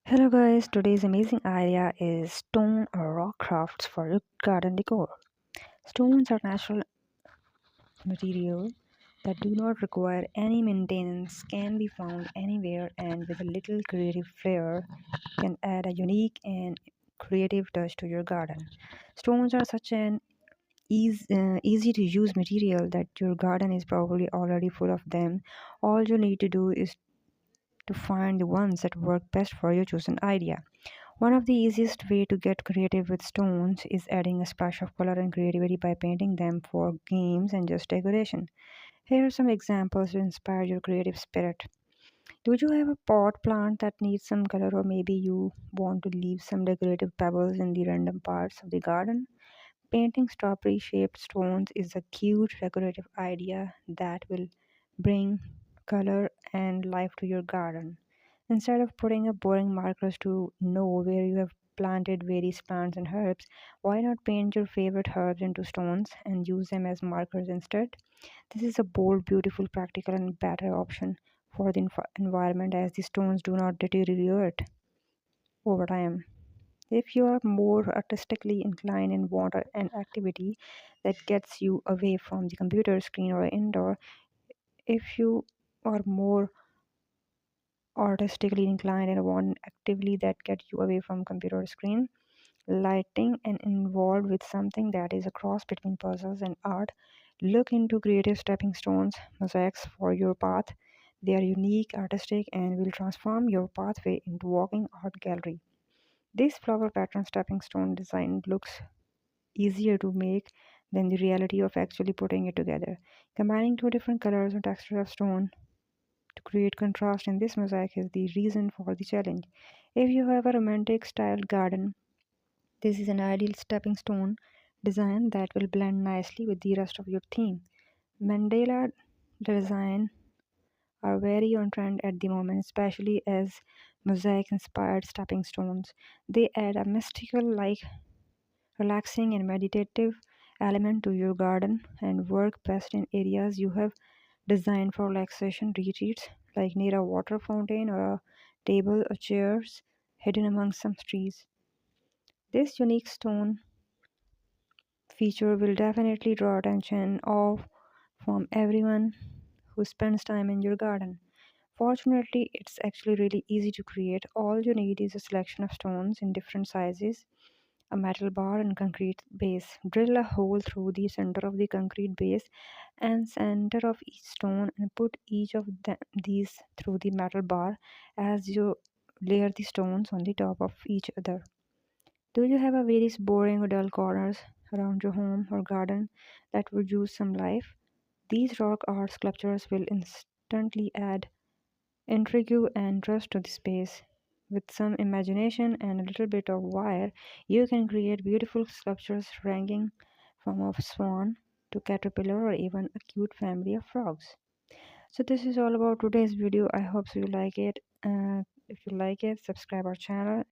Hello guys, today's amazing idea is stone or rock crafts for your garden decor. Stones are natural materials that do not require any maintenance, can be found anywhere, and with a little creative flair can add a unique and creative touch to your garden. Stones are such an easy to use material that your garden is probably already full of them. All you need to do is to find the ones that work best for your chosen idea. One of the easiest way to get creative with stones is adding a splash of color and creativity by painting them for games and just decoration. Here are some examples to inspire your creative spirit. Do you have a pot plant that needs some color, or maybe you want to leave some decorative pebbles in the random parts of the garden? Painting strawberry shaped stones is a cute decorative idea that will bring color and life to your garden. Instead of putting up boring markers to know where you have planted various plants and herbs, why not paint your favorite herbs into stones and use them as markers instead? This is a bold, beautiful, practical, and better option for the environment as the stones do not deteriorate over time. If you are more artistically inclined and want an activity that gets you away from the computer screen or indoor, if you are more artistically inclined and want actively that get you away from computer screen, lighting and involved with something that is a cross between puzzles and art, look into creative stepping stones mosaics for your path. They are unique, artistic, and will transform your pathway into walking art gallery. This flower pattern stepping stone design looks easier to make than the reality of actually putting it together. Combining two different colors and textures of stone to create contrast in this mosaic is the reason for the challenge. If you have a romantic styled garden, this is an ideal stepping stone design that will blend nicely with the rest of your theme. Mandala design are very on trend at the moment, especially as mosaic inspired stepping stones. They add a mystical like relaxing and meditative element to your garden and work best in areas you have designed for relaxation retreats, like near a water fountain or a table or chairs hidden among some trees. This unique stone feature will definitely draw attention of from everyone who spends time in your garden. Fortunately, it's actually really easy to create. All you need is a selection of stones in different sizes, a metal bar, and concrete base. Drill a hole through the center of the concrete base and center of each stone and put each of these through the metal bar as you layer the stones on the top of each other. Do you have a very boring or dull corners around your home or garden that would use some life? These rock art sculptures will instantly add intrigue and interest to the space. With some imagination and a little bit of wire, you can create beautiful sculptures ranging from a swan to caterpillar or even a cute family of frogs. So this is all about today's video. I hope so you like it. If you like it, subscribe our channel